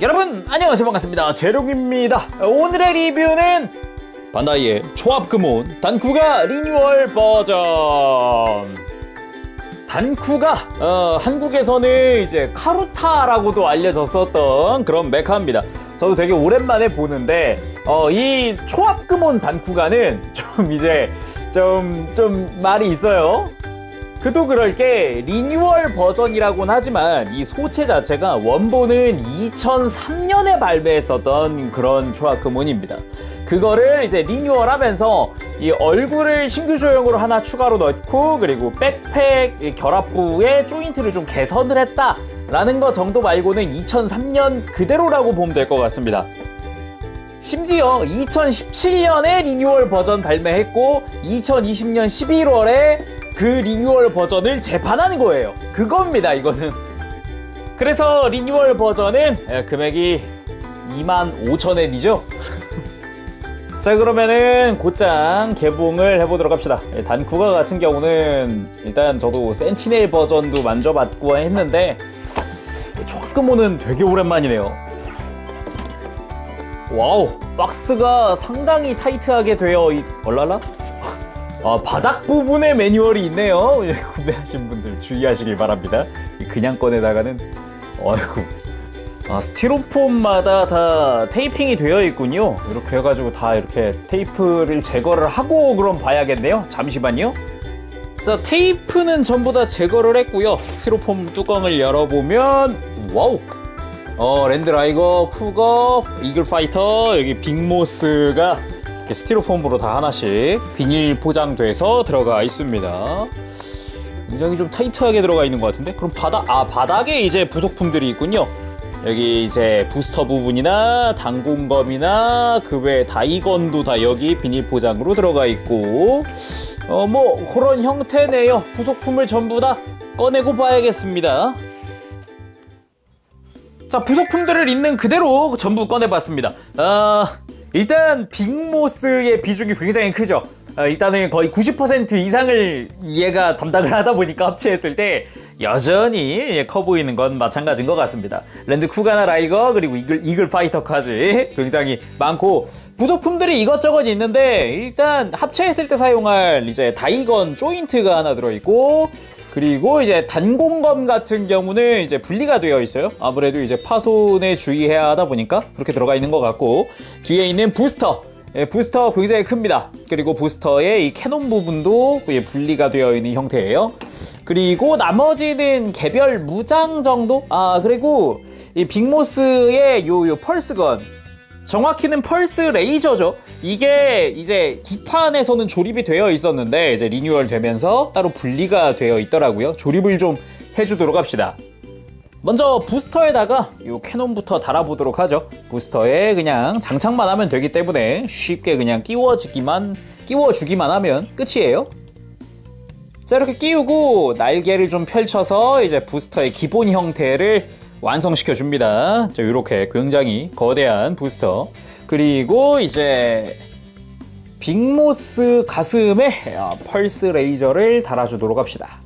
여러분 안녕하세요, 반갑습니다. 제롱입니다. 오늘의 리뷰는 반다이의 초합금온 단쿠가 리뉴얼 버전. 단쿠가 한국에서는 이제 카루타라고도 알려졌었던 그런 메카입니다. 저도 되게 오랜만에 보는데 이 초합금온 단쿠가는 좀 말이 있어요. 그도 그럴 게 리뉴얼 버전이라고는 하지만 이 소체 자체가 원본은 2003년에 발매했었던 그런 초합금온입니다. 그거를 이제 리뉴얼하면서 이 얼굴을 신규 조형으로 하나 추가로 넣고, 그리고 백팩 결합부에 조인트를 좀 개선을 했다라는 거 정도 말고는 2003년 그대로라고 보면 될 것 같습니다. 심지어 2017년에 리뉴얼 버전 발매했고 2020년 11월에 그 리뉴얼 버전을 재판하는 거예요. 그겁니다, 이거는. 그래서 리뉴얼 버전은 금액이 25,000엔이죠. 자, 그러면은 곧장 개봉을 해보도록 합시다. 단쿠가 같은 경우는 일단 저도 센티넬 버전도 만져봤고 했는데 초합금온은 되게 오랜만이네요. 와우, 박스가 상당히 타이트하게 되어 얼랄라? 바닥 부분에 매뉴얼이 있네요. 구매하신 분들 주의하시길 바랍니다. 그냥 꺼내다가는 스티로폼마다 다 테이핑이 되어 있군요. 이렇게 해가지고 다 이렇게 테이프를 제거를 하고 그럼 봐야겠네요. 잠시만요. 자, 테이프는 전부 다 제거를 했고요. 스티로폼 뚜껑을 열어보면 와우, 랜드라이거, 쿠거, 이글파이터, 여기 빅모스가 스티로폼으로 다 하나씩 비닐 포장돼서 들어가 있습니다. 굉장히 좀 타이트하게 들어가 있는 것 같은데? 그럼 바닥에 이제 부속품들이 있군요. 여기 이제 부스터 부분이나 단공검이나 그 외 다이건도 다 여기 비닐 포장으로 들어가 있고, 뭐 그런 형태네요. 부속품을 전부 다 꺼내고 봐야겠습니다. 자, 부속품들을 있는 그대로 전부 꺼내봤습니다. 일단 빅모스의 비중이 굉장히 크죠. 일단은 거의 90% 이상을 얘가 담당을 하다 보니까 합체했을 때 여전히 커 보이는 건 마찬가지인 것 같습니다. 랜드 쿠가나 라이거, 그리고 이글 파이터까지 굉장히 많고, 부속품들이 이것저것 있는데 일단 합체했을 때 사용할 이제 다이건 조인트가 하나 들어있고, 그리고 이제 단공검 같은 경우는 이제 분리가 되어 있어요. 아무래도 이제 파손에 주의해야 하다 보니까 그렇게 들어가 있는 것 같고, 뒤에 있는 부스터, 부스터 굉장히 큽니다. 그리고 부스터의 이 캐논 부분도 분리가 되어 있는 형태예요. 그리고 나머지는 개별 무장 정도? 그리고 이 빅모스의 요 펄스건, 정확히는 펄스 레이저죠. 이게 이제 구판에서는 조립이 되어 있었는데 이제 리뉴얼 되면서 따로 분리가 되어 있더라고요. 조립을 좀 해주도록 합시다. 먼저 부스터에다가 요 캐논부터 달아보도록 하죠. 부스터에 그냥 장착만 하면 되기 때문에 쉽게 그냥 끼워주기만 하면 끝이에요. 자, 이렇게 끼우고 날개를 좀 펼쳐서 이제 부스터의 기본 형태를 완성시켜 줍니다. 자, 이렇게 굉장히 거대한 부스터. 그리고 이제 빅모스 가슴에 펄스 레이저를 달아주도록 합시다.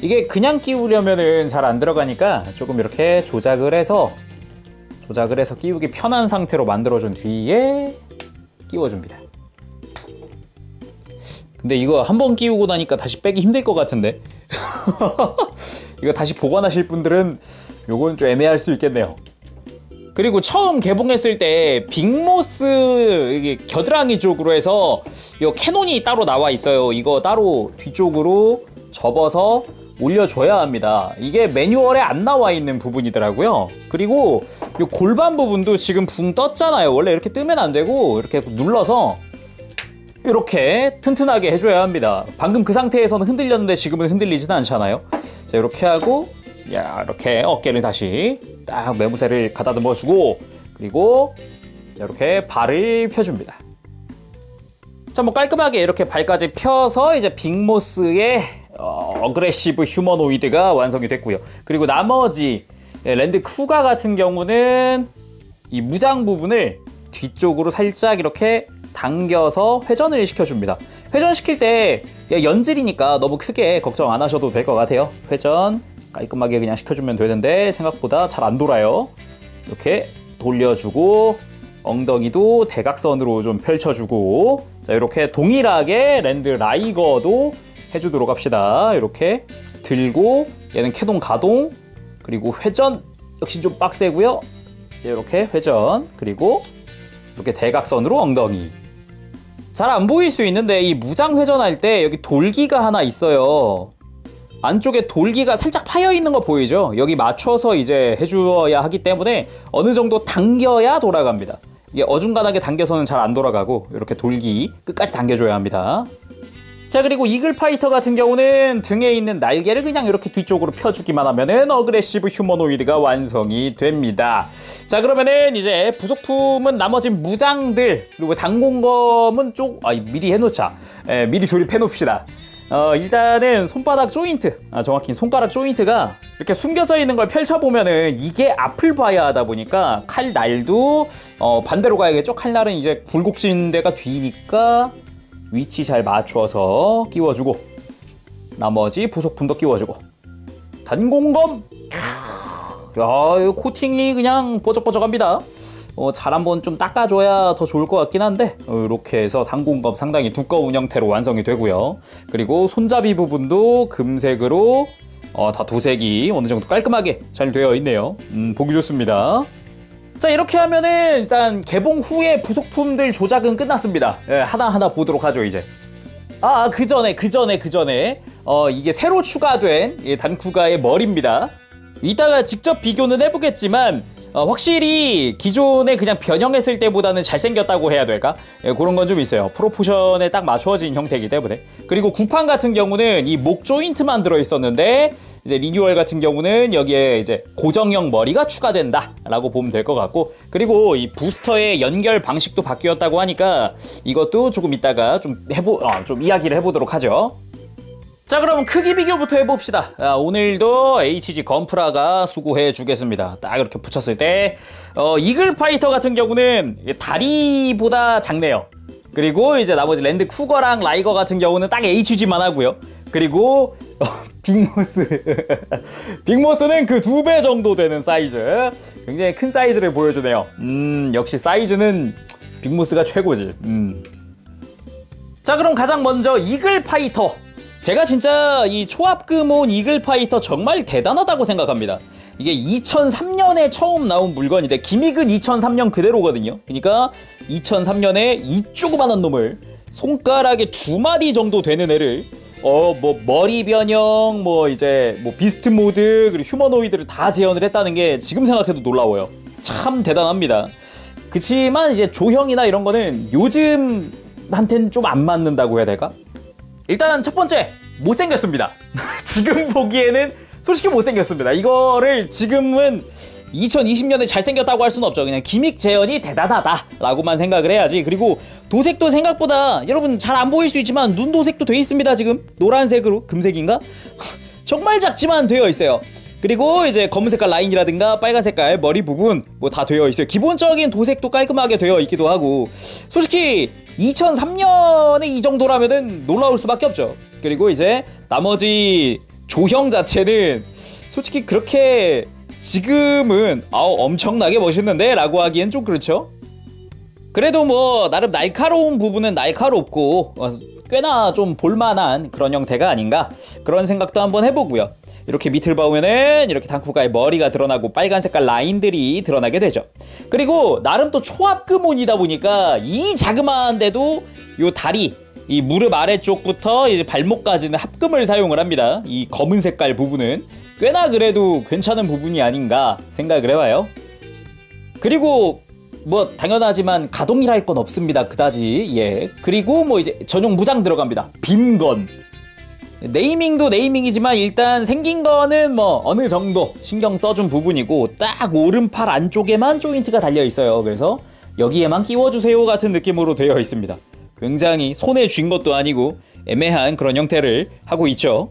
이게 그냥 끼우려면은 잘 안 들어가니까 조금 이렇게 조작을 해서 끼우기 편한 상태로 만들어준 뒤에 끼워줍니다. 근데 이거 한번 끼우고 나니까 다시 빼기 힘들 것 같은데 이거 다시 보관하실 분들은 요건 좀 애매할 수 있겠네요. 그리고 처음 개봉했을 때 빅모스 이게 겨드랑이 쪽으로 해서 요 캐논이 따로 나와 있어요. 이거 따로 뒤쪽으로 접어서 올려줘야 합니다. 이게 매뉴얼에 안 나와 있는 부분이더라고요. 그리고 요 골반 부분도 지금 붕 떴잖아요. 원래 이렇게 뜨면 안 되고 이렇게 눌러서 이렇게 튼튼하게 해줘야 합니다. 방금 그 상태에서는 흔들렸는데 지금은 흔들리지는 않잖아요. 자, 이렇게 하고 이렇게 어깨를 다시 딱 매무새를 가다듬어 주고, 그리고 자, 이렇게 발을 펴줍니다. 자, 뭐 깔끔하게 이렇게 발까지 펴서 이제 빅모스의 어그레시브 휴머노이드가 완성이 됐고요. 그리고 나머지 랜드 쿠가 같은 경우는 이 무장 부분을 뒤쪽으로 살짝 이렇게 당겨서 회전을 시켜줍니다. 회전시킬 때 연질이니까 너무 크게 걱정 안 하셔도 될 것 같아요. 회전 깔끔하게 그냥 시켜주면 되는데 생각보다 잘 안 돌아요. 이렇게 돌려주고 엉덩이도 대각선으로 좀 펼쳐주고 자 이렇게 동일하게 랜드 라이거도 해주도록 합시다. 이렇게 들고 얘는 캐동 가동 그리고 회전 역시 좀 빡세고요. 이렇게 회전 그리고 이렇게 대각선으로 엉덩이 잘 안 보일 수 있는데 이 무장 회전할 때 여기 돌기가 하나 있어요. 안쪽에 돌기가 살짝 파여 있는 거 보이죠? 여기 맞춰서 이제 해주어야 하기 때문에 어느 정도 당겨야 돌아갑니다. 이게 어중간하게 당겨서는 잘 안 돌아가고 이렇게 돌기 끝까지 당겨줘야 합니다. 자 그리고 이글 파이터 같은 경우는 등에 있는 날개를 그냥 이렇게 뒤쪽으로 펴주기만 하면은 어그레시브 휴머노이드가 완성이 됩니다. 자 그러면은 이제 부속품은 나머지 무장들 그리고 단공검은 미리 해놓자. 미리 조립해 놓읍시다. 일단은 손바닥 조인트 정확히 손가락 조인트가 이렇게 숨겨져 있는 걸 펼쳐보면은 이게 앞을 봐야 하다 보니까 칼날도 반대로 가야겠죠. 칼날은 이제 굴곡진 데가 뒤니까 위치 잘 맞춰서 끼워주고 나머지 부속품도 끼워주고 단공검 야, 이 코팅이 그냥 뽀적뽀적합니다. 잘 한번 좀 닦아줘야 더 좋을 것 같긴 한데 이렇게 해서 단공검 상당히 두꺼운 형태로 완성이 되고요. 그리고 손잡이 부분도 금색으로 다 도색이 어느 정도 깔끔하게 잘 되어 있네요. 보기 좋습니다. 자 이렇게 하면은 일단 개봉 후에 부속품들 조작은 끝났습니다. 하나하나 보도록 하죠 이제. 그 전에 이게 새로 추가된 단쿠가의 머리입니다. 이따가 직접 비교는 해보겠지만 확실히 기존에 그냥 변형했을 때보다는 잘생겼다고 해야 될까? 그런 건 좀 있어요. 프로포션에 딱 맞춰진 형태이기 때문에. 그리고 구판 같은 경우는 이 목 조인트만 들어있었는데 이제 리뉴얼 같은 경우는 여기에 이제 고정형 머리가 추가된다라고 보면 될 것 같고 그리고 이 부스터의 연결 방식도 바뀌었다고 하니까 이것도 조금 이따가 좀 이야기를 해보도록 하죠. 자 그럼 크기 비교부터 해봅시다. 오늘도 HG 건프라가 수고해 주겠습니다. 딱 이렇게 붙였을 때 이글 파이터 같은 경우는 다리보다 작네요. 그리고 이제 나머지 랜드 쿠거랑 라이거 같은 경우는 딱 HG만 하고요. 그리고 빅모스 빅모스는 그 2배 정도 되는 사이즈 굉장히 큰 사이즈를 보여주네요. 역시 사이즈는 빅모스가 최고지. 자 그럼 가장 먼저 이글 파이터 제가 진짜 이 초합금온 이글 파이터 정말 대단하다고 생각합니다. 이게 2003년에 처음 나온 물건인데 기믹은 2003년 그대로거든요. 그러니까 2003년에 이 조그만한 놈을 손가락에 2마디 정도 되는 애를 머리 변형, 비스트 모드, 그리고 휴머노이드를 다 재현을 했다는 게 지금 생각해도 놀라워요. 참 대단합니다. 그치만 이제 조형이나 이런 거는 요즘한테는 좀 안 맞는다고 해야 될까? 일단 첫 번째, 못생겼습니다. 지금 보기에는 솔직히 못생겼습니다. 이거를 지금은 2020년에 잘생겼다고 할 수는 없죠. 그냥 기믹 재현이 대단하다라고만 생각을 해야지. 그리고 도색도 생각보다 여러분 잘 안 보일 수 있지만 눈 도색도 돼 있습니다. 지금 노란색으로 금색인가? 정말 작지만 되어 있어요. 그리고 이제 검은 색깔 라인이라든가 빨간 색깔 머리 부분 다 되어 있어요. 기본적인 도색도 깔끔하게 되어 있기도 하고 솔직히 2003년에 이 정도라면은 놀라울 수밖에 없죠. 그리고 이제 나머지 조형 자체는 솔직히 그렇게 지금은 엄청나게 멋있는데 라고 하기엔 좀 그렇죠. 그래도 나름 날카로운 부분은 날카롭고 꽤나 좀 볼만한 그런 형태가 아닌가 그런 생각도 한번 해보고요. 이렇게 밑을 보면은 이렇게 단쿠가의 머리가 드러나고 빨간 색깔 라인들이 드러나게 되죠. 그리고 나름 또 초합금온이다 보니까 이 자그마한데도 요 다리 이 무릎 아래쪽부터 이제 발목까지는 합금을 사용을 합니다. 이 검은 색깔 부분은 꽤나 그래도 괜찮은 부분이 아닌가 생각을 해봐요. 그리고 당연하지만 가동이랄 건 없습니다. 그다지. 그리고 이제 전용 무장 들어갑니다. 빔건. 네이밍도 네이밍이지만 일단 생긴 거는 어느 정도 신경 써준 부분이고 딱 오른팔 안쪽에만 조인트가 달려 있어요. 그래서 여기에만 끼워주세요 같은 느낌으로 되어 있습니다. 굉장히 손에 쥔 것도 아니고 애매한 그런 형태를 하고 있죠.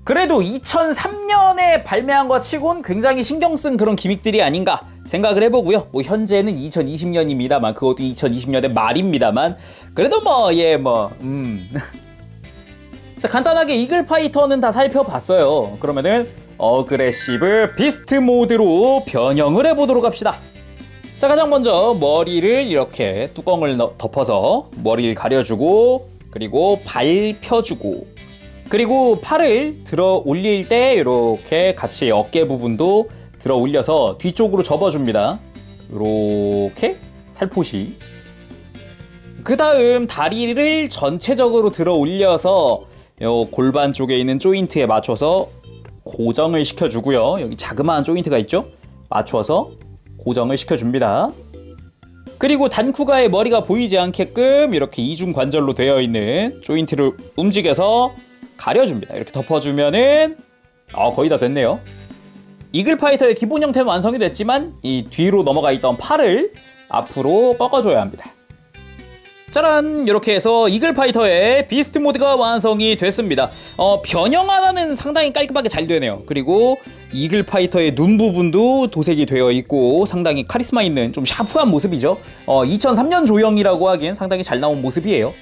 그래도 2003년에 발매한 것 치곤 굉장히 신경 쓴 그런 기믹들이 아닌가 생각을 해보고요. 현재는 2020년입니다만 그것도 2020년의 말입니다만 그래도 자 간단하게 이글 파이터는 다 살펴봤어요. 그러면은 어그레시브 비스트 모드로 변형을 해보도록 합시다. 자, 가장 먼저 머리를 이렇게 뚜껑을 덮어서 머리를 가려주고, 그리고 발 펴주고, 그리고 팔을 들어 올릴 때 이렇게 같이 어깨 부분도 들어 올려서 뒤쪽으로 접어줍니다. 이렇게 살포시. 그 다음 다리를 전체적으로 들어 올려서 요 골반 쪽에 있는 조인트에 맞춰서 고정을 시켜주고요. 여기 자그마한 조인트가 있죠? 맞춰서 고정을 시켜줍니다. 그리고 단쿠가의 머리가 보이지 않게끔 이렇게 이중 관절로 되어 있는 조인트를 움직여서 가려줍니다. 이렇게 덮어주면은 거의 다 됐네요. 이글파이터의 기본 형태는 완성이 됐지만 이 뒤로 넘어가 있던 팔을 앞으로 꺾어줘야 합니다. 짜란! 이렇게 해서 이글파이터의 비스트 모드가 완성이 됐습니다. 변형 하나는 상당히 깔끔하게 잘 되네요. 그리고 이글파이터의 눈 부분도 도색이 되어 있고 상당히 카리스마 있는 좀 샤프한 모습이죠. 2003년 조형이라고 하기엔 상당히 잘 나온 모습이에요.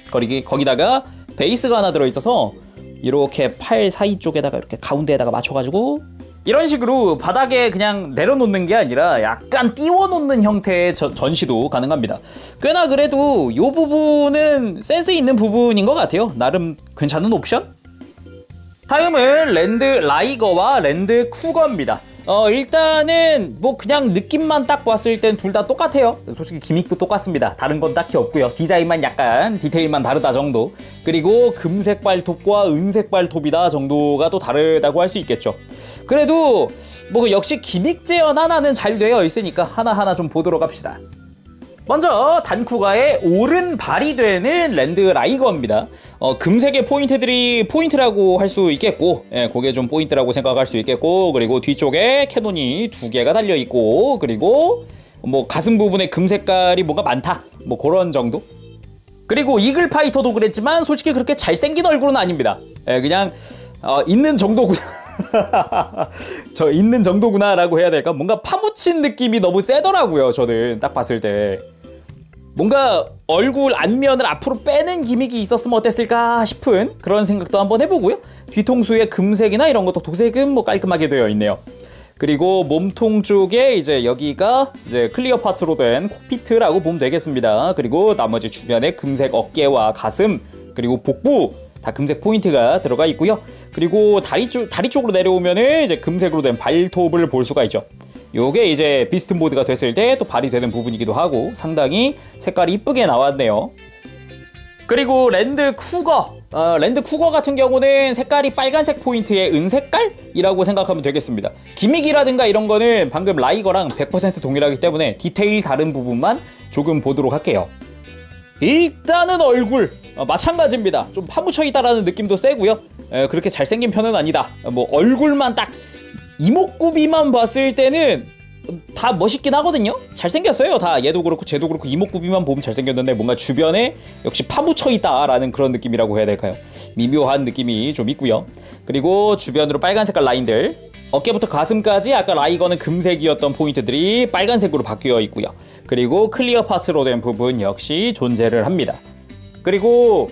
거기다가 베이스가 하나 들어있어서 이렇게 팔 사이 쪽에다가 이렇게 가운데에다가 맞춰가지고 이런 식으로 바닥에 그냥 내려놓는 게 아니라 약간 띄워놓는 형태의 전시도 가능합니다. 꽤나 그래도 이 부분은 센스 있는 부분인 것 같아요. 나름 괜찮은 옵션? 다음은 랜드 라이거와 랜드 쿠거입니다. 일단은 뭐 그냥 느낌만 딱 봤을 땐 둘 다 똑같아요. 솔직히 기믹도 똑같습니다. 다른 건 딱히 없고요. 디자인만 약간 디테일만 다르다 정도. 그리고 금색 발톱과 은색 발톱이다 정도가 또 다르다고 할 수 있겠죠. 그래도 뭐 역시 기믹 재현 하나는 잘 되어 있으니까 하나하나 좀 보도록 합시다. 먼저 단쿠가의 오른발이 되는 랜드 라이거입니다. 금색의 포인트들이 포인트라고 할 수 있겠고, 그게 좀 포인트라고 생각할 수 있겠고, 그리고 뒤쪽에 캐논이 2개가 달려있고, 그리고 뭐 가슴 부분에 금 색깔이 뭔가 많다, 뭐 그런 정도. 그리고 이글파이터도 그랬지만 솔직히 그렇게 잘생긴 얼굴은 아닙니다. 그냥 있는 정도구나. 저 있는 정도구나 라고 해야 될까? 뭔가 파묻힌 느낌이 너무 세더라고요. 저는 딱 봤을 때 뭔가 얼굴 안면을 앞으로 빼는 기믹이 있었으면 어땠을까 싶은 그런 생각도 한번 해보고요. 뒤통수에 금색이나 이런 것도 도색은 뭐 깔끔하게 되어 있네요. 그리고 몸통 쪽에 이제 여기가 이제 클리어 파츠로 된 콕피트라고 보면 되겠습니다. 그리고 나머지 주변에 금색 어깨와 가슴 그리고 복부 다 금색 포인트가 들어가 있고요. 그리고 다리 쪽으로 내려오면은 이제 금색으로 된 발톱을 볼 수가 있죠. 요게 이제 비스트 모드가 됐을 때 또 발이 되는 부분이기도 하고 상당히 색깔이 이쁘게 나왔네요. 그리고 랜드 쿠거 같은 경우는 색깔이 빨간색 포인트의 은색깔이라고 생각하면 되겠습니다. 기믹이라든가 이런 거는 방금 라이거랑 100% 동일하기 때문에 디테일 다른 부분만 조금 보도록 할게요. 일단은 얼굴 마찬가지입니다. 좀 파묻혀 있다라는 느낌도 세고요. 그렇게 잘생긴 편은 아니다. 뭐 얼굴만 딱 이목구비만 봤을 때는 다 멋있긴 하거든요. 잘생겼어요. 다 얘도 그렇고 쟤도 그렇고 이목구비만 보면 잘생겼는데 뭔가 주변에 역시 파묻혀 있다라는 그런 느낌이라고 해야 될까요? 미묘한 느낌이 좀 있고요. 그리고 주변으로 빨간 색깔 라인들 어깨부터 가슴까지 아까 라이거는 금색이었던 포인트들이 빨간색으로 바뀌어 있고요. 그리고 클리어 파츠로 된 부분 역시 존재를 합니다. 그리고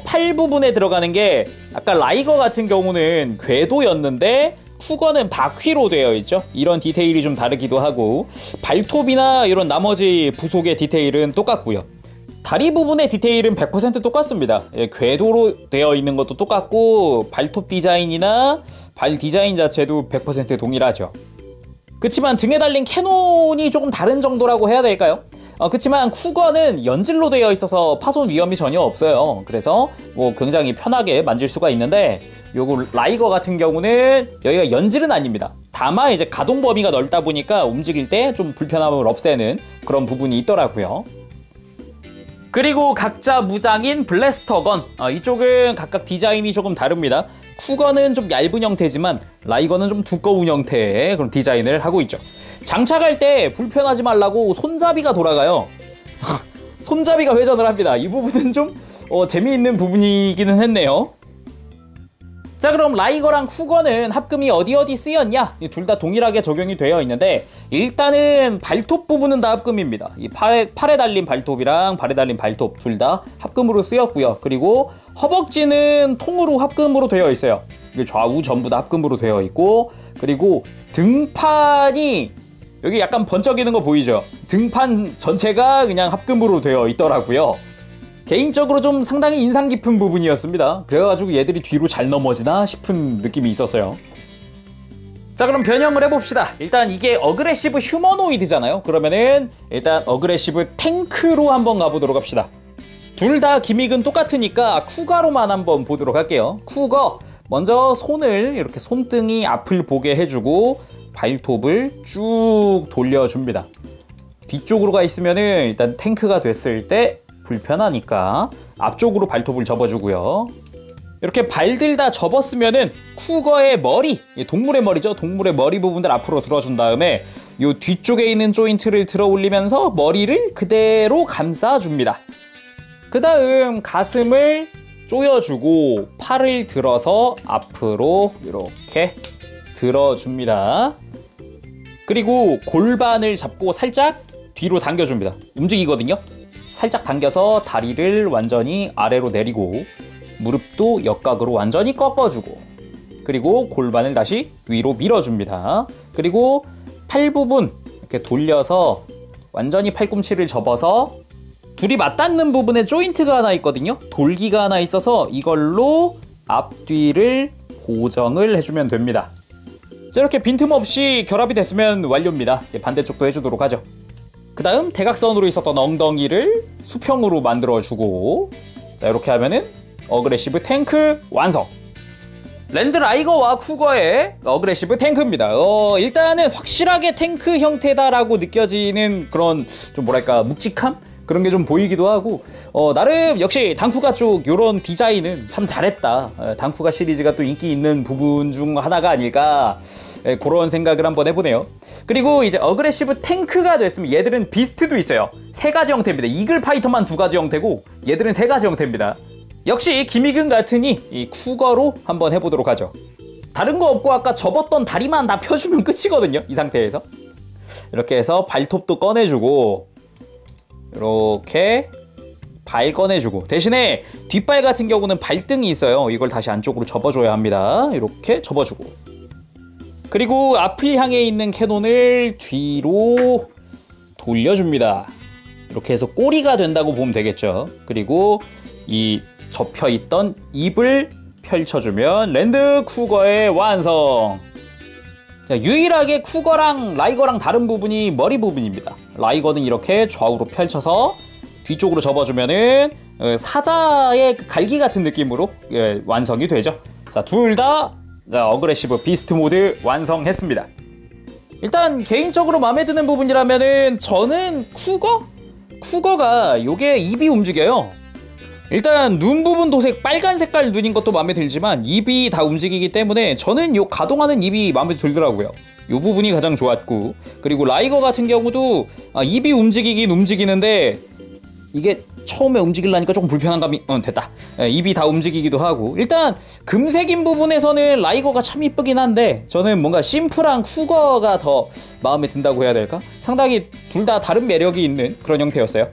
팔 부분에 들어가는 게 아까 라이거 같은 경우는 궤도였는데 쿠거는 바퀴로 되어 있죠. 이런 디테일이 좀 다르기도 하고 발톱이나 이런 나머지 부속의 디테일은 똑같고요. 다리 부분의 디테일은 100% 똑같습니다. 궤도로 되어 있는 것도 똑같고 발톱 디자인이나 발 디자인 자체도 100% 동일하죠. 그치만 등에 달린 캐논이 조금 다른 정도라고 해야 될까요? 그치만 쿠거는 연질로 되어 있어서 파손 위험이 전혀 없어요. 그래서 뭐 굉장히 편하게 만질 수가 있는데 요거 라이거 같은 경우는 여기가 연질은 아닙니다. 다만 이제 가동 범위가 넓다 보니까 움직일 때 좀 불편함을 없애는 그런 부분이 있더라고요. 그리고 각자 무장인 블래스터건 이쪽은 각각 디자인이 조금 다릅니다. 쿠거는 좀 얇은 형태지만 라이거는 좀 두꺼운 형태의 그런 디자인을 하고 있죠. 장착할 때 불편하지 말라고 손잡이가 돌아가요. 손잡이가 회전을 합니다. 이 부분은 좀 재미있는 부분이기는 했네요. 자, 그럼 라이거랑 쿠거는 합금이 어디 쓰였냐? 둘 다 동일하게 적용이 되어 있는데 일단은 발톱 부분은 다 합금입니다. 이 팔에 달린 발톱이랑 발에 달린 발톱 둘 다 합금으로 쓰였고요. 그리고 허벅지는 통으로 합금으로 되어 있어요. 좌우 전부 다 합금으로 되어 있고, 그리고 등판이 여기 약간 번쩍이는 거 보이죠? 등판 전체가 그냥 합금으로 되어 있더라고요. 개인적으로 좀 상당히 인상 깊은 부분이었습니다. 그래가지고 얘들이 뒤로 잘 넘어지나 싶은 느낌이 있었어요. 자, 그럼 변형을 해봅시다. 일단 이게 어그레시브 휴머노이드잖아요. 그러면은 일단 어그레시브 탱크로 한번 가보도록 합시다. 둘 다 기믹은 똑같으니까 쿠가로만 한번 보도록 할게요. 쿠거, 먼저 손을 이렇게 손등이 앞을 보게 해주고 발톱을 쭉 돌려줍니다. 뒤쪽으로 가 있으면은 일단 탱크가 됐을 때 불편하니까 앞쪽으로 발톱을 접어주고요. 이렇게 발들 다 접었으면은 쿠거의 머리, 동물의 머리죠. 동물의 머리 부분들 앞으로 들어준 다음에 이 뒤쪽에 있는 조인트를 들어 올리면서 머리를 그대로 감싸줍니다. 그 다음 가슴을 조여주고 팔을 들어서 앞으로 이렇게 들어줍니다. 그리고 골반을 잡고 살짝 뒤로 당겨줍니다. 움직이거든요. 살짝 당겨서 다리를 완전히 아래로 내리고 무릎도 역각으로 완전히 꺾어주고, 그리고 골반을 다시 위로 밀어줍니다. 그리고 팔 부분 이렇게 돌려서 완전히 팔꿈치를 접어서 둘이 맞닿는 부분에 조인트가 하나 있거든요. 돌기가 하나 있어서 이걸로 앞뒤를 고정을 해주면 됩니다. 자, 이렇게 빈틈없이 결합이 됐으면 완료입니다. 반대쪽도 해주도록 하죠. 그 다음 대각선으로 있었던 엉덩이를 수평으로 만들어주고, 자, 이렇게 하면은 어그레시브 탱크 완성! 랜드라이거와 쿠거의 어그레시브 탱크입니다. 일단은 확실하게 탱크 형태다라고 느껴지는 그런 좀 뭐랄까 묵직함? 그런 게 좀 보이기도 하고, 나름 역시 당쿠가 쪽 요런 디자인은 참 잘했다. 당쿠가 시리즈가 또 인기 있는 부분 중 하나가 아닐까, 그런 생각을 한번 해보네요. 그리고 이제 어그레시브 탱크가 됐으면 얘들은 비스트도 있어요. 세 가지 형태입니다. 이글 파이터만 두 가지 형태고 얘들은 세 가지 형태입니다. 역시 기믹은 같으니 이 쿠거로 한번 해보도록 하죠. 다른 거 없고 아까 접었던 다리만 다 펴주면 끝이거든요. 이 상태에서 이렇게 해서 발톱도 꺼내주고, 이렇게 발 꺼내주고, 대신에 뒷발 같은 경우는 발등이 있어요. 이걸 다시 안쪽으로 접어줘야 합니다. 이렇게 접어주고, 그리고 앞을 향해 있는 캐논을 뒤로 돌려줍니다. 이렇게 해서 꼬리가 된다고 보면 되겠죠. 그리고 이 접혀있던 입을 펼쳐주면 랜드 쿠거의 완성! 자, 유일하게 쿠거랑 라이거랑 다른 부분이 머리 부분입니다. 라이거는 이렇게 좌우로 펼쳐서 뒤쪽으로 접어주면은 사자의 갈기 같은 느낌으로 완성이 되죠. 자, 둘 다 어그레시브 비스트 모드 완성했습니다. 일단 개인적으로 마음에 드는 부분이라면은 저는 쿠거가 요게 입이 움직여요. 일단 눈 부분 도색 빨간 색깔 눈인 것도 마음에 들지만 입이 다 움직이기 때문에 저는 요 가동하는 입이 마음에 들더라고요. 요 부분이 가장 좋았고, 그리고 라이거 같은 경우도 입이 움직이긴 움직이는데 이게 처음에 움직이려니까 조금 불편한 감이 됐다. 입이 다 움직이기도 하고, 일단 금색인 부분에서는 라이거가 참 이쁘긴 한데 저는 뭔가 심플한 쿠거가 더 마음에 든다고 해야 될까? 상당히 둘 다 다른 매력이 있는 그런 형태였어요.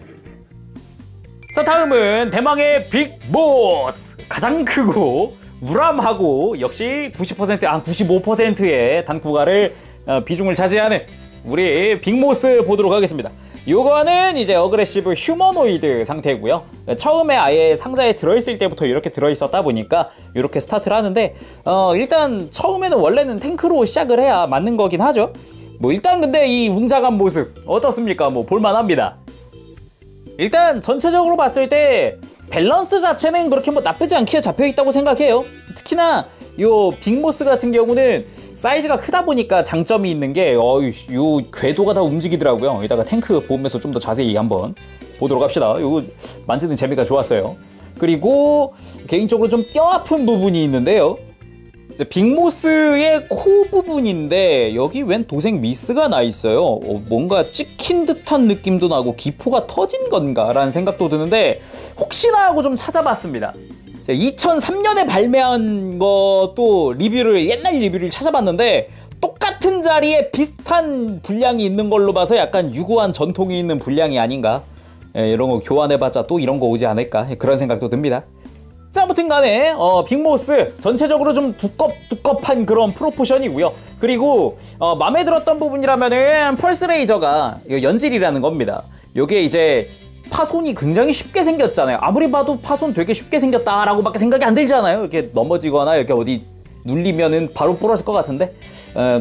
자, 다음은 대망의 빅보스! 가장 크고 우람하고 역시 90%, 95%의 당쿠가를 비중을 차지하는 우리 빅모스 보도록 하겠습니다. 요거는 이제 어그레시브 휴머노이드 상태고요. 처음에 아예 상자에 들어있을 때부터 이렇게 들어있었다 보니까 이렇게 스타트를 하는데, 일단 처음에는 원래는 탱크로 시작을 해야 맞는 거긴 하죠. 뭐 일단 근데 이 웅장한 모습 어떻습니까? 뭐 볼만합니다. 일단 전체적으로 봤을 때 밸런스 자체는 그렇게 뭐 나쁘지 않게 잡혀있다고 생각해요. 특히나 요 빅모스 같은 경우는 사이즈가 크다 보니까 장점이 있는 게 요 궤도가 다 움직이더라고요. 여기다가 탱크 보면서 좀 더 자세히 한번 보도록 합시다. 요거 만지는 재미가 좋았어요. 그리고 개인적으로 좀 뼈 아픈 부분이 있는데요. 빅모스의 코 부분인데 여기 웬 도색 미스가 나 있어요. 뭔가 찍힌 듯한 느낌도 나고 기포가 터진 건가 라는 생각도 드는데 혹시나 하고 좀 찾아봤습니다. 2003년에 발매한 것도 옛날 리뷰를 찾아봤는데 똑같은 자리에 비슷한 분량이 있는 걸로 봐서 약간 유구한 전통이 있는 분량이 아닌가, 이런 거 교환해봤자 또 이런 거 오지 않을까, 그런 생각도 듭니다. 자, 아무튼 간에 빅모스 전체적으로 좀 두껍한 그런 프로포션이고요. 그리고 마음에 들었던 부분이라면은 펄스레이저가 연질이라는 겁니다. 요게 이제 파손이 굉장히 쉽게 생겼잖아요. 아무리 봐도 파손 되게 쉽게 생겼다라고 밖에 생각이 안 들잖아요. 이렇게 넘어지거나 이렇게 어디 눌리면은 바로 부러질 것 같은데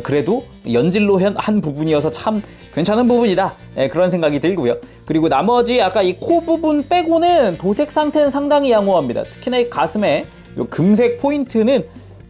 그래도 연질로 한 부분이어서 참 괜찮은 부분이다, 그런 생각이 들고요. 그리고 나머지 아까 이 코 부분 빼고는 도색 상태는 상당히 양호합니다. 특히나 이 가슴에 요 금색 포인트는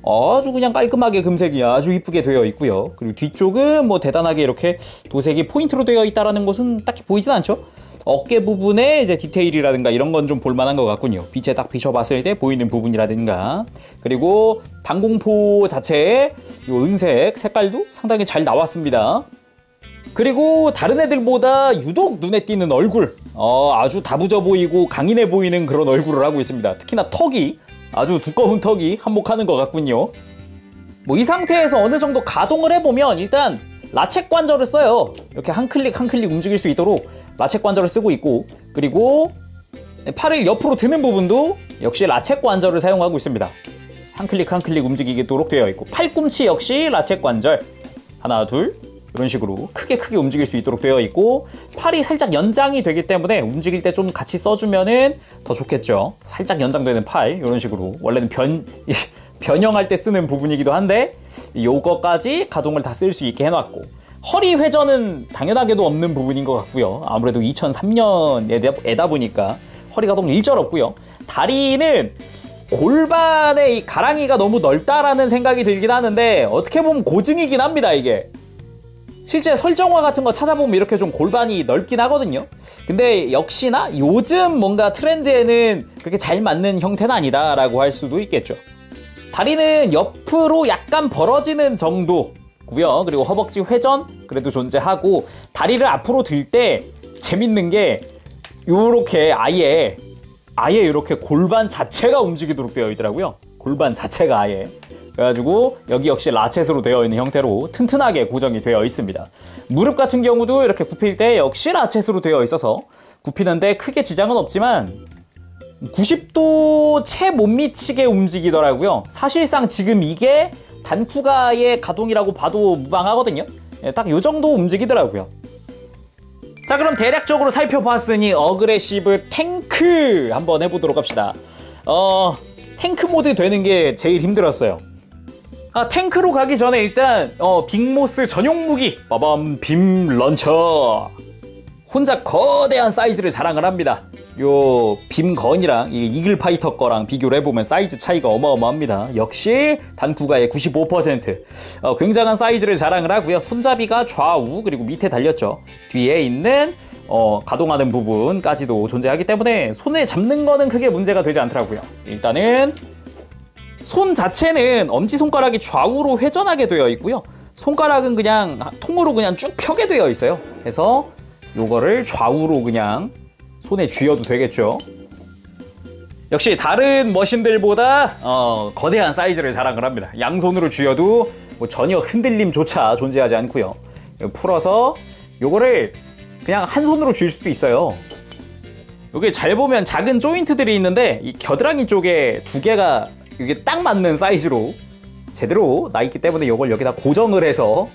아주 그냥 깔끔하게 금색이 아주 이쁘게 되어 있고요. 그리고 뒤쪽은 뭐 대단하게 이렇게 도색이 포인트로 되어 있다는 것은 딱히 보이진 않죠. 어깨 부분에 이제 디테일이라든가 이런 건 좀 볼만한 것 같군요. 빛에 딱 비춰봤을 때 보이는 부분이라든가. 그리고 당공포 자체의 이 은색 색깔도 상당히 잘 나왔습니다. 그리고 다른 애들보다 유독 눈에 띄는 얼굴, 아주 다부져 보이고 강인해 보이는 그런 얼굴을 하고 있습니다. 특히나 턱이 아주 두꺼운 턱이 한몫하는 것 같군요. 뭐 이 상태에서 어느 정도 가동을 해보면 일단 라쳇 관절을 써요. 이렇게 한 클릭 한 클릭 움직일 수 있도록 라쳇 관절을 쓰고 있고, 그리고 팔을 옆으로 드는 부분도 역시 라쳇 관절을 사용하고 있습니다. 한 클릭 한 클릭 움직이도록 되어 있고, 팔꿈치 역시 라쳇 관절 하나 둘 이런 식으로 크게 움직일 수 있도록 되어 있고, 팔이 살짝 연장이 되기 때문에 움직일 때 좀 같이 써주면은 더 좋겠죠. 살짝 연장되는 팔 이런 식으로 원래는 변형할 때 쓰는 부분이기도 한데 요거까지 가동을 다 쓸 수 있게 해놨고, 허리 회전은 당연하게도 없는 부분인 것 같고요. 아무래도 2003년에다 보니까 허리 가동 일절 없고요. 다리는 골반의 이 가랑이가 너무 넓다라는 생각이 들긴 하는데 어떻게 보면 고증이긴 합니다. 이게 실제 설정화 같은 거 찾아보면 이렇게 좀 골반이 넓긴 하거든요. 근데 역시나 요즘 뭔가 트렌드에는 그렇게 잘 맞는 형태는 아니다라고 할 수도 있겠죠. 다리는 옆으로 약간 벌어지는 정도고요. 그리고 허벅지 회전 그래도 존재하고, 다리를 앞으로 들 때 재밌는 게 요렇게 아예 이렇게 골반 자체가 움직이도록 되어 있더라고요. 골반 자체가 아예. 그래가지고 여기 역시 라쳇으로 되어 있는 형태로 튼튼하게 고정이 되어 있습니다. 무릎 같은 경우도 이렇게 굽힐 때 역시 라쳇으로 되어 있어서 굽히는데 크게 지장은 없지만 90도 채 못 미치게 움직이더라고요. 사실상 지금 이게 단쿠가의 가동이라고 봐도 무방하거든요. 딱 요 정도 움직이더라고요. 자, 그럼 대략적으로 살펴봤으니 어그레시브 탱크 한번 해보도록 합시다. 탱크 모드 되는 게 제일 힘들었어요. 탱크로 가기 전에 일단 빅모스 전용 무기 빠밤 빔 런처. 혼자 거대한 사이즈를 자랑을 합니다. 요 빔건이랑 이 이글 파이터 거랑 비교를 해보면 사이즈 차이가 어마어마합니다. 역시 단쿠가의 95%. 굉장한 사이즈를 자랑을 하고요. 손잡이가 좌우 그리고 밑에 달렸죠. 뒤에 있는 가동하는 부분까지도 존재하기 때문에 손에 잡는 거는 크게 문제가 되지 않더라고요. 일단은 손 자체는 엄지손가락이 좌우로 회전하게 되어 있고요. 손가락은 그냥 통으로 그냥 쭉 펴게 되어 있어요. 그래서 요거를 좌우로 그냥 손에 쥐어도 되겠죠. 역시 다른 머신들보다 거대한 사이즈를 자랑을 합니다. 양손으로 쥐어도 뭐 전혀 흔들림조차 존재하지 않고요. 풀어서 요거를 그냥 한 손으로 쥘 수도 있어요. 여기 잘 보면 작은 조인트들이 있는데 이 겨드랑이 쪽에 두 개가 이게 딱 맞는 사이즈로 제대로 나 있기 때문에 이걸 여기다 고정을 해서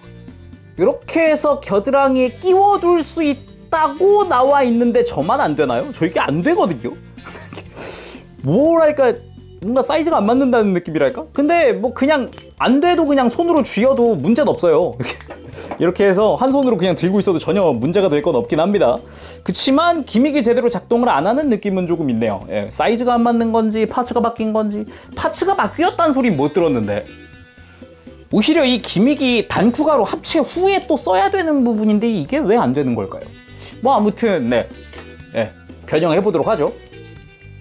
이렇게 해서 겨드랑이에 끼워둘 수 있다고 나와 있는데 저만 안 되나요? 저 이게 안 되거든요. 뭐랄까, 뭔가 사이즈가 안 맞는다는 느낌이랄까? 근데 뭐 그냥 안 돼도 그냥 손으로 쥐어도 문제는 없어요. 이렇게 해서 한 손으로 그냥 들고 있어도 전혀 문제가 될 건 없긴 합니다. 그치만 기믹이 제대로 작동을 안 하는 느낌은 조금 있네요. 예, 사이즈가 안 맞는 건지 파츠가 바뀐 건지. 파츠가 바뀌었다는 소리 못 들었는데 오히려 이 기믹이 단쿠가로 합체 후에 또 써야 되는 부분인데 이게 왜 안 되는 걸까요? 뭐 아무튼 네, 변형해 보도록 하죠.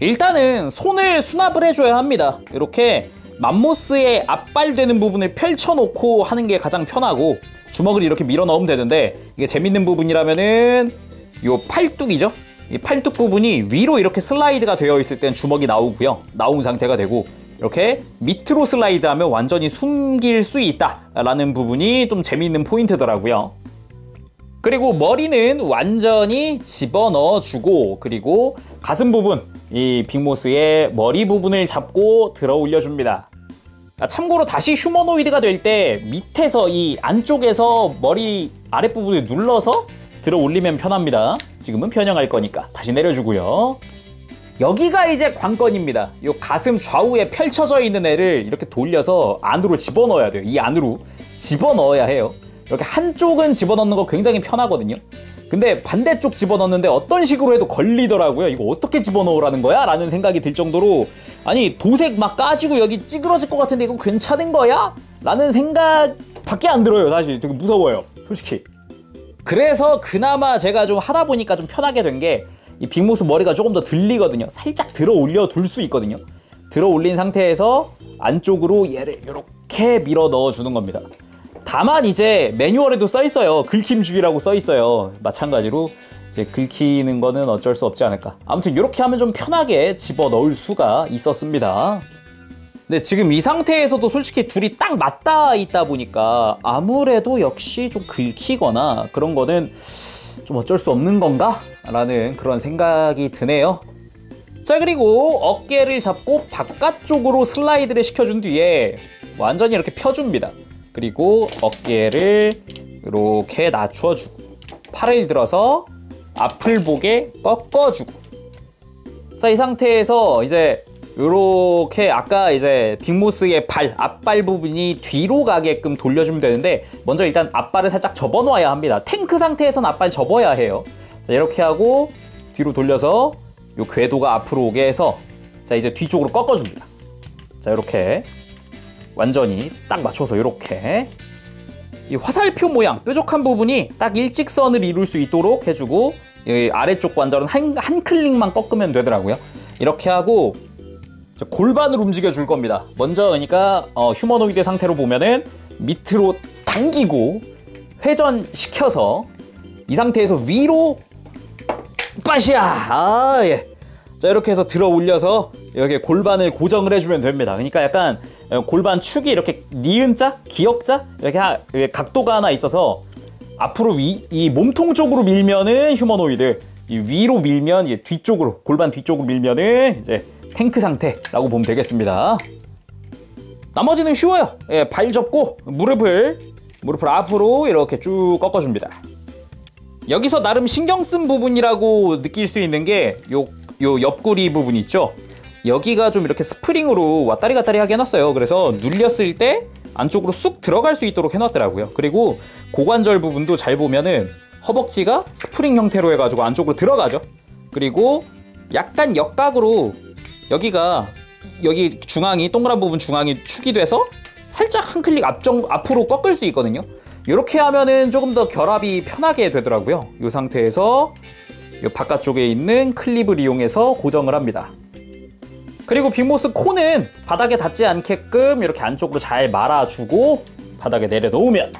일단은 손을 수납을 해줘야 합니다. 이렇게 맘모스의 앞발되는 부분을 펼쳐놓고 하는 게 가장 편하고, 주먹을 이렇게 밀어 넣으면 되는데 이게 재밌는 부분이라면은 요 팔뚝이죠. 이 팔뚝 부분이 위로 이렇게 슬라이드가 되어 있을 땐 주먹이 나오고요. 나온 상태가 되고, 이렇게 밑으로 슬라이드하면 완전히 숨길 수 있다라는 부분이 좀 재미있는 포인트더라고요. 그리고 머리는 완전히 집어넣어주고, 그리고 가슴 부분 이 빅모스의 머리 부분을 잡고 들어 올려줍니다. 참고로 다시 휴머노이드가 될 때 밑에서 이 안쪽에서 머리 아랫부분을 눌러서 들어 올리면 편합니다. 지금은 편향할 거니까 다시 내려주고요. 여기가 이제 관건입니다. 이 가슴 좌우에 펼쳐져 있는 애를 이렇게 돌려서 안으로 집어넣어야 돼요. 이 안으로 집어넣어야 해요. 이렇게 한쪽은 집어넣는 거 굉장히 편하거든요. 근데 반대쪽 집어넣는데 어떤 식으로 해도 걸리더라고요. 이거 어떻게 집어넣으라는 거야? 라는 생각이 들 정도로, 아니 도색 막 까지고 여기 찌그러질 것 같은데 이거 괜찮은 거야? 라는 생각밖에 안 들어요. 사실 되게 무서워요, 솔직히. 그래서 그나마 제가 좀 하다 보니까 좀 편하게 된 게, 이 빅모스 머리가 조금 더 들리거든요. 살짝 들어 올려 둘 수 있거든요. 들어 올린 상태에서 안쪽으로 얘를 이렇게 밀어 넣어 주는 겁니다. 다만 이제 매뉴얼에도 써 있어요. 긁힘 주기라고 써 있어요. 마찬가지로 이제 긁히는 거는 어쩔 수 없지 않을까. 아무튼 이렇게 하면 좀 편하게 집어 넣을 수가 있었습니다. 근데 지금 이 상태에서도 솔직히 둘이 딱 맞닿아 있다 보니까 아무래도 역시 좀 긁히거나 그런 거는 좀 어쩔 수 없는 건가? 라는 그런 생각이 드네요. 자, 그리고 어깨를 잡고 바깥쪽으로 슬라이드를 시켜준 뒤에 완전히 이렇게 펴줍니다. 그리고 어깨를 이렇게 낮춰주고 팔을 들어서 앞을 보게 꺾어주고, 자, 이 상태에서 이제 이렇게 아까 이제 빅모스의 발, 앞발 부분이 뒤로 가게끔 돌려주면 되는데, 먼저 일단 앞발을 살짝 접어놓아야 합니다. 탱크 상태에서는 앞발 접어야 해요. 자, 이렇게 하고 뒤로 돌려서 이 궤도가 앞으로 오게 해서, 자, 이제 뒤쪽으로 꺾어줍니다. 자, 이렇게 완전히 딱 맞춰서 이렇게 이 화살표 모양 뾰족한 부분이 딱 일직선을 이룰 수 있도록 해주고, 이 아래쪽 관절은 한 클릭만 꺾으면 되더라고요. 이렇게 하고 골반을 움직여 줄 겁니다. 먼저 그러니까 휴머노이드 상태로 보면은 밑으로 당기고 회전시켜서 이 상태에서 위로 빠시야. 예. 자, 이렇게 해서 들어 올려서 이렇게 골반을 고정을 해주면 됩니다. 그러니까 약간 골반 축이 이렇게 니은자, 기역자 이렇게 각도가 하나 있어서 앞으로 이 몸통 쪽으로 밀면은 휴머노이드, 이 위로 밀면 이제 뒤쪽으로, 골반 뒤쪽으로 밀면은 이제 탱크 상태라고 보면 되겠습니다. 나머지는 쉬워요. 예, 발 접고 무릎을 앞으로 이렇게 쭉 꺾어줍니다. 여기서 나름 신경 쓴 부분이라고 느낄 수 있는 게 요 옆구리 부분 있죠? 여기가 좀 이렇게 스프링으로 왔다리 갔다리 하게 해놨어요. 그래서 눌렸을 때 안쪽으로 쑥 들어갈 수 있도록 해놨더라고요. 그리고 고관절 부분도 잘 보면은 허벅지가 스프링 형태로 해가지고 안쪽으로 들어가죠. 그리고 약간 역각으로 여기 중앙이, 동그란 부분 중앙이 축이 돼서 살짝 한 클릭 앞으로 꺾을 수 있거든요. 이렇게 하면은 조금 더 결합이 편하게 되더라고요. 이 상태에서 이 바깥쪽에 있는 클립을 이용해서 고정을 합니다. 그리고 빅모스 코는 바닥에 닿지 않게끔 이렇게 안쪽으로 잘 말아주고 바닥에 내려놓으면,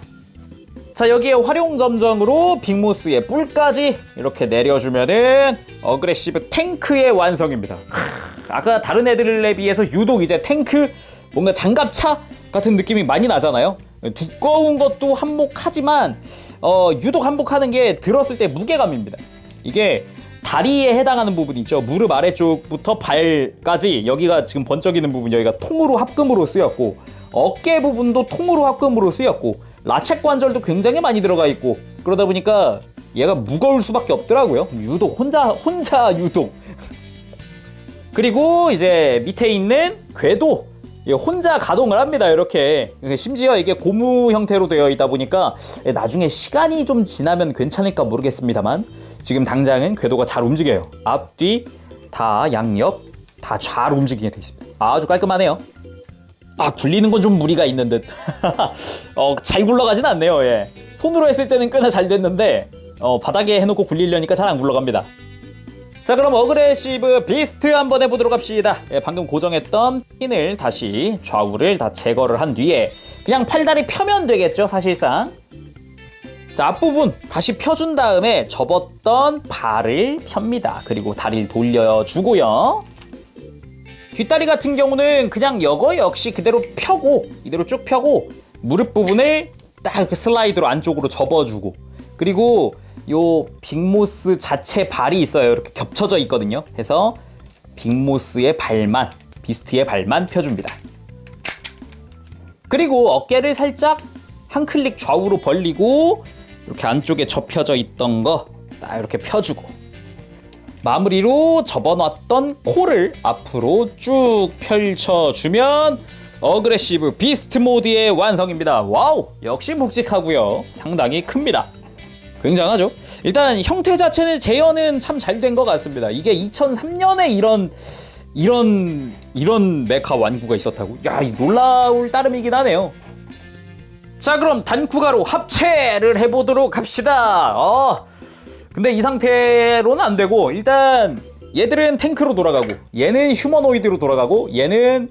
자, 여기에 활용 점정으로 빅모스의 뿔까지 이렇게 내려주면은 어그레시브 탱크의 완성입니다. 아까 다른 애들에 비해서 유독 이제 탱크, 뭔가 장갑차 같은 느낌이 많이 나잖아요. 두꺼운 것도 한몫하지만 유독 한몫하는 게 들었을 때 무게감입니다. 이게 다리에 해당하는 부분이 있죠. 무릎 아래쪽부터 발까지 여기가 지금 번쩍이는 부분, 여기가 통으로 합금으로 쓰였고, 어깨 부분도 통으로 합금으로 쓰였고, 라쳇 관절도 굉장히 많이 들어가 있고, 그러다 보니까 얘가 무거울 수밖에 없더라고요. 유독 혼자 유독. 그리고 이제 밑에 있는 궤도 혼자 가동을 합니다. 이렇게. 심지어 이게 고무 형태로 되어 있다 보니까 나중에 시간이 좀 지나면 괜찮을까 모르겠습니다만, 지금 당장은 궤도가 잘 움직여요. 앞, 뒤, 다 양옆 다 잘 움직이게 되어 있습니다. 아주 깔끔하네요. 아, 굴리는 건 좀 무리가 있는 듯. 잘 굴러가진 않네요. 예. 손으로 했을 때는 꽤나 잘 됐는데 바닥에 해놓고 굴리려니까 잘 안 굴러갑니다. 자, 그럼 어그레시브 비스트 한번 해보도록 합시다. 예, 방금 고정했던 핀을 다시 좌우를 다 제거를 한 뒤에 그냥 팔다리 펴면 되겠죠, 사실상. 자, 앞부분 다시 펴준 다음에 접었던 발을 펴니다. 그리고 다리를 돌려주고요. 뒷다리 같은 경우는 그냥 이거 역시 그대로 펴고, 이대로 쭉 펴고 무릎 부분을 딱 이렇게 슬라이드로 안쪽으로 접어주고, 그리고 요 빅모스 자체 발이 있어요. 이렇게 겹쳐져 있거든요. 해서 빅모스의 발만, 비스트의 발만 펴줍니다. 그리고 어깨를 살짝 한 클릭 좌우로 벌리고 이렇게 안쪽에 접혀져 있던 거 딱 이렇게 펴주고, 마무리로 접어놨던 코를 앞으로 쭉 펼쳐주면 어그레시브 비스트 모드의 완성입니다. 와우! 역시 묵직하고요. 상당히 큽니다. 굉장하죠? 일단 형태 자체는 재현은 참 잘 된 것 같습니다. 이게 2003년에 이런 메카 완구가 있었다고? 야, 놀라울 따름이긴 하네요. 자, 그럼 단쿠가로 합체를 해보도록 합시다. 근데 이 상태로는 안 되고, 일단 얘들은 탱크로 돌아가고, 얘는 휴머노이드로 돌아가고, 얘는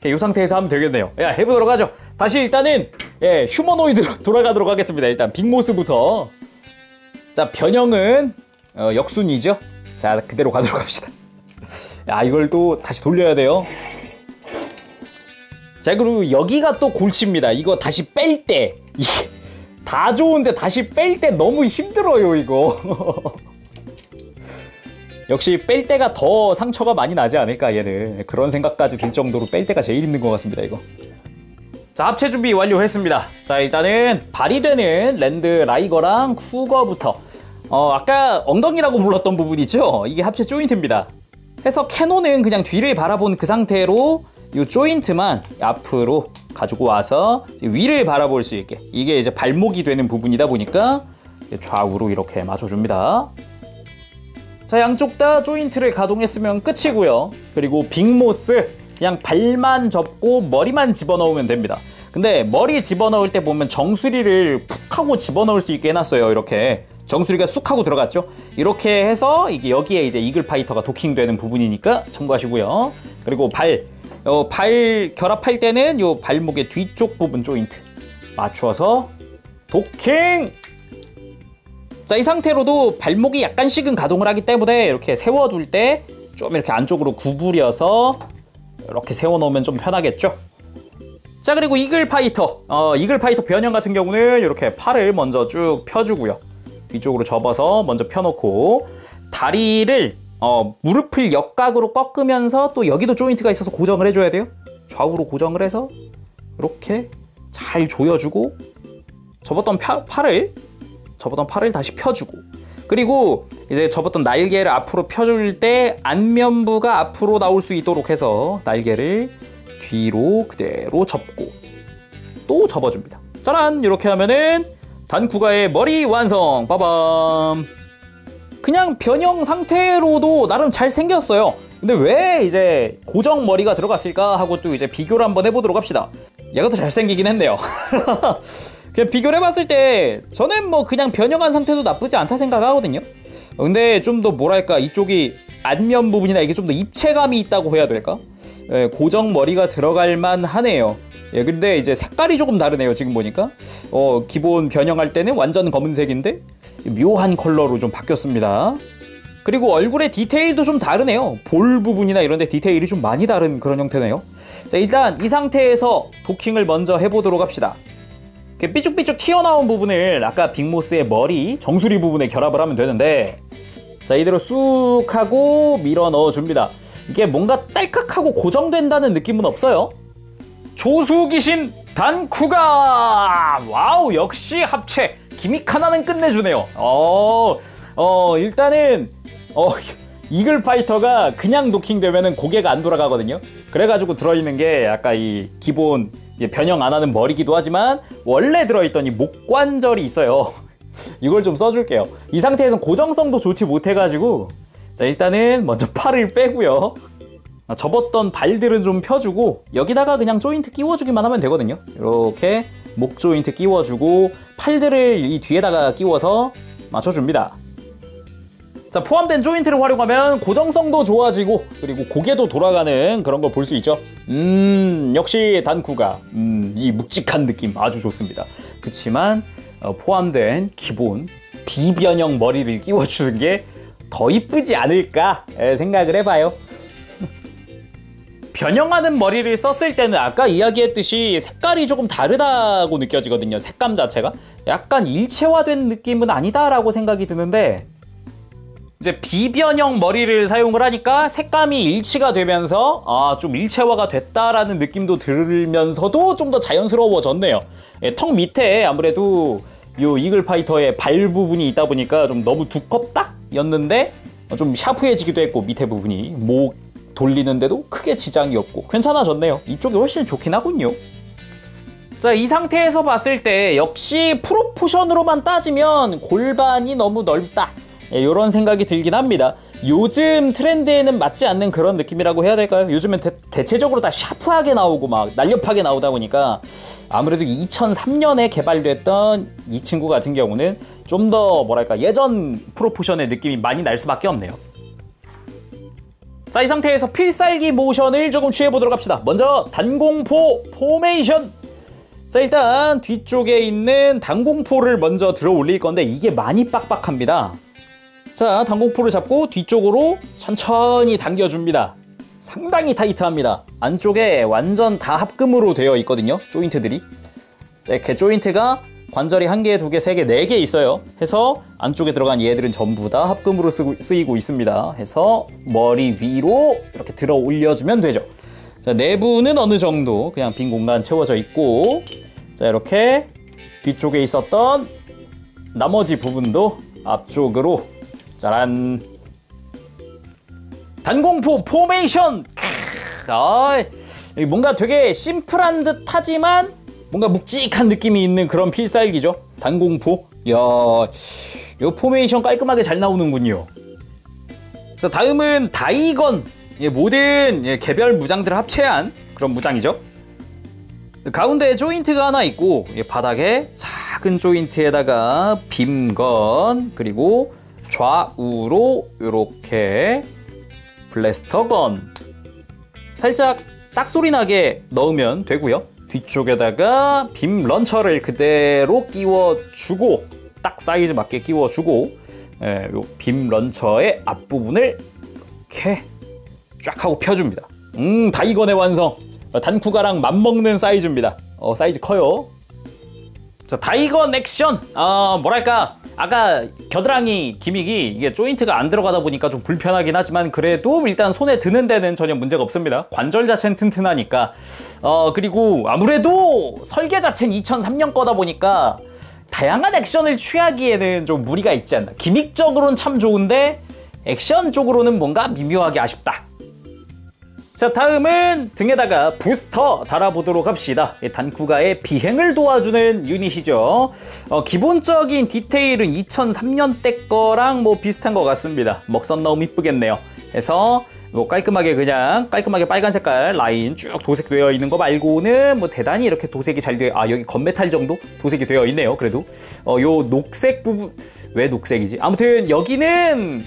이 상태에서 하면 되겠네요. 야, 해보도록 하죠. 다시 일단은 휴머노이드로 돌아가도록 하겠습니다. 일단 빅모스부터. 자, 변형은 역순이죠. 자, 그대로 가도록 합시다. 야, 이걸 또 다시 돌려야 돼요. 자, 그리고 여기가 또 골치입니다. 이거 다시 뺄 때, 이게 다 좋은데 다시 뺄 때 너무 힘들어요, 이거. 역시 뺄 때가 더 상처가 많이 나지 않을까, 얘는. 그런 생각까지 들 정도로 뺄 때가 제일 힘든 것 같습니다, 이거. 자, 합체 준비 완료했습니다. 자, 일단은 발이 되는 랜드 라이거랑 쿠거부터 아까 엉덩이라고 불렀던 부분 있죠? 이게 합체 조인트입니다. 해서 캐논은 그냥 뒤를 바라본 그 상태로 이 조인트만 앞으로 가지고 와서 위를 바라볼 수 있게, 이게 이제 발목이 되는 부분이다 보니까 좌우로 이렇게 맞춰줍니다. 자, 양쪽 다 조인트를 가동했으면 끝이고요. 그리고 빅모스 그냥 발만 접고 머리만 집어넣으면 됩니다. 근데 머리 집어넣을 때 보면 정수리를 푹 하고 집어넣을 수 있게 해놨어요. 이렇게 정수리가 쑥 하고 들어갔죠. 이렇게 해서 이게 여기에 이제 이글 파이터가 도킹되는 부분이니까 참고하시고요. 그리고 발 결합할 때는 요 발목의 뒤쪽 부분 조인트 맞추어서 도킹! 자, 이 상태로도 발목이 약간씩은 가동을 하기 때문에 이렇게 세워둘 때 좀 이렇게 안쪽으로 구부려서 이렇게 세워놓으면 좀 편하겠죠. 자, 그리고 이글 파이터 변형 같은 경우는 이렇게 팔을 먼저 쭉 펴주고요. 뒤쪽으로 접어서 먼저 펴놓고 다리를 무릎을 역각으로 꺾으면서 또 여기도 조인트가 있어서 고정을 해줘야 돼요. 좌우로 고정을 해서 이렇게 잘 조여주고 접었던 팔을 다시 펴주고, 그리고 이제 접었던 날개를 앞으로 펴줄 때 안면부가 앞으로 나올 수 있도록 해서 날개를 뒤로 그대로 접고 또 접어줍니다. 짜란! 이렇게 하면은 단쿠가의 머리 완성! 빠밤! 그냥 변형 상태로도 나름 잘 생겼어요. 근데 왜 이제 고정 머리가 들어갔을까 하고 또 이제 비교를 한번 해보도록 합시다. 얘가 더 잘생기긴 했네요. 그냥 비교를 해봤을 때 저는 뭐 그냥 변형한 상태도 나쁘지 않다 생각하거든요. 근데 좀 더 뭐랄까, 이쪽이 안면 부분이나 이게 좀 더 입체감이 있다고 해야 될까? 고정 머리가 들어갈 만하네요. 근데 이제 색깔이 조금 다르네요. 지금 보니까 기본 변형할 때는 완전 검은색인데 묘한 컬러로 좀 바뀌었습니다. 그리고 얼굴의 디테일도 좀 다르네요. 볼 부분이나 이런 데 디테일이 좀 많이 다른 그런 형태네요. 자, 일단 이 상태에서 도킹을 먼저 해보도록 합시다. 삐죽삐죽 튀어나온 부분을 아까 빅모스의 머리, 정수리 부분에 결합을 하면 되는데, 자, 이대로 쑥 하고 밀어 넣어줍니다. 이게 뭔가 딸깍하고 고정된다는 느낌은 없어요. 조수귀신 단쿠가! 와우, 역시 합체! 기믹 하나는 끝내주네요. 일단은 이글 파이터가 그냥 도킹되면은 고개가 안 돌아가거든요. 그래가지고 들어있는 게 아까 이 기본 변형 안 하는 머리기도 하지만 원래 들어있던 이 목관절이 있어요. 이걸 좀 써줄게요. 이 상태에선 고정성도 좋지 못해가지고, 자, 일단은 먼저 팔을 빼고요. 접었던 발들은 좀 펴주고 여기다가 그냥 조인트 끼워주기만 하면 되거든요. 이렇게 목 조인트 끼워주고 팔들을 이 뒤에다가 끼워서 맞춰줍니다. 자, 포함된 조인트를 활용하면 고정성도 좋아지고 그리고 고개도 돌아가는 그런 걸 볼 수 있죠. 역시 단쿠가 이 묵직한 느낌 아주 좋습니다. 그치만 포함된 기본 비변형 머리를 끼워주는 게 더 이쁘지 않을까 생각을 해봐요. 변형하는 머리를 썼을 때는 아까 이야기했듯이 색깔이 조금 다르다고 느껴지거든요. 색감 자체가 약간 일체화된 느낌은 아니다라고 생각이 드는데, 이제 비변형 머리를 사용을 하니까 색감이 일치가 되면서 좀 일체화가 됐다라는 느낌도 들면서도 좀 더 자연스러워졌네요. 예, 턱 밑에 아무래도 요 이글 파이터의 발 부분이 있다 보니까 좀 너무 두껍다? 였는데 좀 샤프해지기도 했고, 밑에 부분이 목 돌리는데도 크게 지장이 없고 괜찮아졌네요. 이쪽이 훨씬 좋긴 하군요. 자, 이 상태에서 봤을 때 역시 프로포션으로만 따지면 골반이 너무 넓다, 이런 생각이 들긴 합니다. 요즘 트렌드에는 맞지 않는 그런 느낌이라고 해야 될까요? 요즘은 대체적으로 다 샤프하게 나오고 막 날렵하게 나오다 보니까 아무래도 2003년에 개발됐던 이 친구 같은 경우는 좀 더 뭐랄까 예전 프로포션의 느낌이 많이 날 수밖에 없네요. 자, 이 상태에서 필살기 모션을 조금 취해보도록 합시다. 먼저 단공포 포메이션. 자, 일단 뒤쪽에 있는 단공포를 먼저 들어 올릴 건데 이게 많이 빡빡합니다. 자, 단공포를 잡고 뒤쪽으로 천천히 당겨줍니다. 상당히 타이트합니다. 안쪽에 완전 다 합금으로 되어 있거든요, 조인트들이. 자, 이렇게 조인트가 관절이 1개, 2개, 3개, 4개 있어요. 해서 안쪽에 들어간 얘들은 전부 다 합금으로 쓰이고 있습니다. 해서 머리 위로 이렇게 들어 올려주면 되죠. 자, 내부는 어느 정도 그냥 빈 공간 채워져 있고, 자, 이렇게 뒤쪽에 있었던 나머지 부분도 앞쪽으로 짜란, 단공포 포메이션. 뭔가 되게 심플한 듯 하지만 뭔가 묵직한 느낌이 있는 그런 필살기죠, 단공포. 이야, 이 포메이션 깔끔하게 잘 나오는군요. 자, 다음은 다이건. 모든 개별 무장들을 합체한 그런 무장이죠. 가운데에 조인트가 하나 있고, 바닥에 작은 조인트에다가 빔건, 그리고 좌우로 이렇게 블래스터건 살짝 딱소리 나게 넣으면 되고요. 뒤쪽에다가 빔 런처를 그대로 끼워주고, 딱 사이즈 맞게 끼워주고, 요 빔 런처의 앞부분을 이렇게 쫙 하고 펴줍니다. 다이건의 완성. 단쿠가랑 맞먹는 사이즈입니다. 사이즈 커요. 자, 다이건 액션. 뭐랄까, 아까 겨드랑이 기믹이 이게 조인트가 안 들어가다 보니까 좀 불편하긴 하지만 그래도 일단 손에 드는 데는 전혀 문제가 없습니다. 관절 자체는 튼튼하니까. 그리고 아무래도 설계 자체는 2003년 거다 보니까 다양한 액션을 취하기에는 좀 무리가 있지 않나. 기믹적으로는 참 좋은데 액션 쪽으로는 뭔가 미묘하게 아쉽다. 자, 다음은 등에다가 부스터 달아보도록 합시다. 단쿠가의 비행을 도와주는 유닛이죠. 기본적인 디테일은 2003년대 거랑 뭐 비슷한 것 같습니다. 먹선 너무 이쁘겠네요. 해서 뭐 깔끔하게 빨간 색깔 라인 쭉 도색되어 있는 거 말고는 뭐 대단히 이렇게 도색이 잘 되어, 여기 건메탈 정도 도색이 되어 있네요. 그래도 요 녹색 부분, 왜 녹색이지? 아무튼 여기는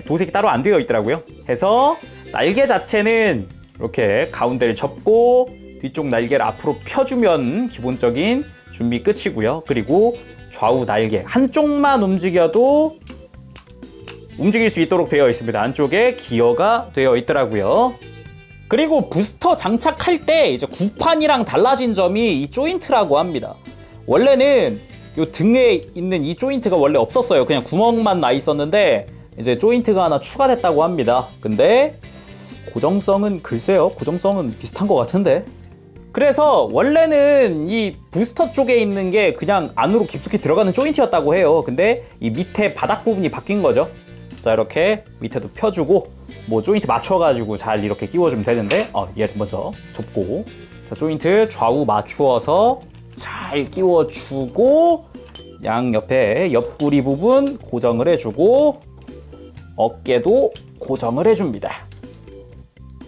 도색이 따로 안 되어 있더라고요. 해서 날개 자체는 이렇게 가운데를 접고 뒤쪽 날개를 앞으로 펴주면 기본적인 준비 끝이고요. 그리고 좌우 날개 한쪽만 움직여도 움직일 수 있도록 되어 있습니다. 안쪽에 기어가 되어 있더라고요. 그리고 부스터 장착할 때 이제 구판이랑 달라진 점이 이 조인트라고 합니다. 원래는 이 등에 있는 이 조인트가 원래 없었어요. 그냥 구멍만 나 있었는데 이제 조인트가 하나 추가됐다고 합니다. 근데 고정성은 글쎄요, 고정성은 비슷한 것 같은데. 그래서 원래는 이 부스터 쪽에 있는 게 그냥 안으로 깊숙이 들어가는 조인트였다고 해요. 근데 이 밑에 바닥 부분이 바뀐 거죠. 자, 이렇게 밑에도 펴주고 뭐 조인트 맞춰가지고 잘 이렇게 끼워주면 되는데, 얘 먼저 접고, 자, 조인트 좌우 맞추어서 잘 끼워주고, 양 옆에 옆구리 부분 고정을 해주고, 어깨도 고정을 해줍니다.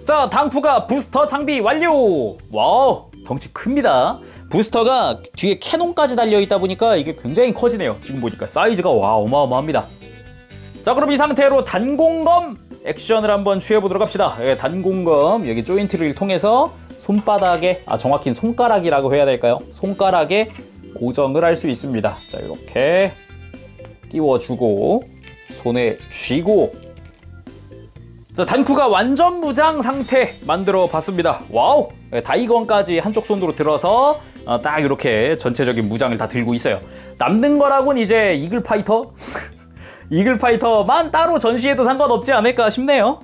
자, 단쿠가 부스터 장비 완료! 와우, 덩치 큽니다. 부스터가 뒤에 캐논까지 달려있다 보니까 이게 굉장히 커지네요. 지금 보니까 사이즈가 어마어마합니다. 자, 그럼 이 상태로 단공검 액션을 한번 취해보도록 합시다. 단공검, 여기 조인트를 통해서 손바닥에, 정확히는 손가락이라고 해야 될까요? 손가락에 고정을 할 수 있습니다. 자, 이렇게 끼워주고 손에 쥐고, 자, 단쿠가 완전 무장 상태 만들어 봤습니다. 와우! 다이건까지 한쪽 손으로 들어서 딱 이렇게 전체적인 무장을 다 들고 있어요. 남는 거라고는 이제 이글 파이터? 이글파이터만 따로 전시해도 상관없지 않을까 싶네요.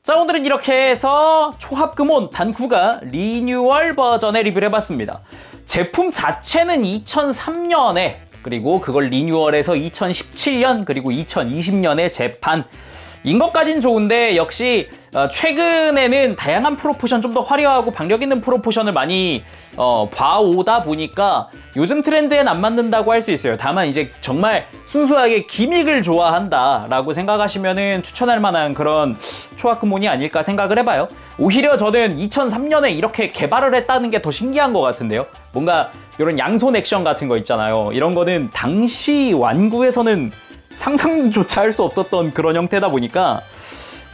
자, 오늘은 이렇게 해서 초합금온 단쿠가 리뉴얼 버전의 리뷰를 해봤습니다. 제품 자체는 2003년에, 그리고 그걸 리뉴얼해서 2017년 그리고 2020년에 재판 인 것까진 좋은데, 역시 최근에는 다양한 프로포션, 좀 더 화려하고 박력 있는 프로포션을 많이 봐오다 보니까 요즘 트렌드엔 안 맞는다고 할 수 있어요. 다만 이제 정말 순수하게 기믹을 좋아한다라고 생각하시면은 추천할 만한 그런 초합금온이 아닐까 생각을 해봐요. 오히려 저는 2003년에 이렇게 개발을 했다는 게 더 신기한 것 같은데요. 뭔가 이런 양손 액션 같은 거 있잖아요. 이런 거는 당시 완구에서는 상상조차 할 수 없었던 그런 형태다 보니까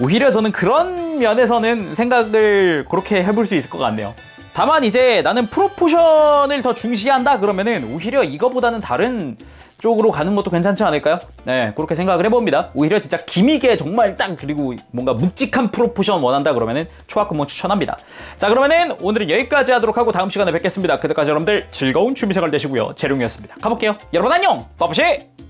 오히려 저는 그런 면에서는 생각을 그렇게 해볼 수 있을 것 같네요. 다만 이제 나는 프로포션을 더 중시한다 그러면은 오히려 이거보다는 다른 쪽으로 가는 것도 괜찮지 않을까요? 네, 그렇게 생각을 해봅니다. 오히려 진짜 기믹에 정말 딱, 그리고 뭔가 묵직한 프로포션 원한다 그러면은 초합금온 추천합니다. 자, 그러면은 오늘은 여기까지 하도록 하고 다음 시간에 뵙겠습니다. 그때까지 여러분들 즐거운 취미생활 되시고요. 재룡이었습니다. 가볼게요. 여러분 안녕! 빠빠시!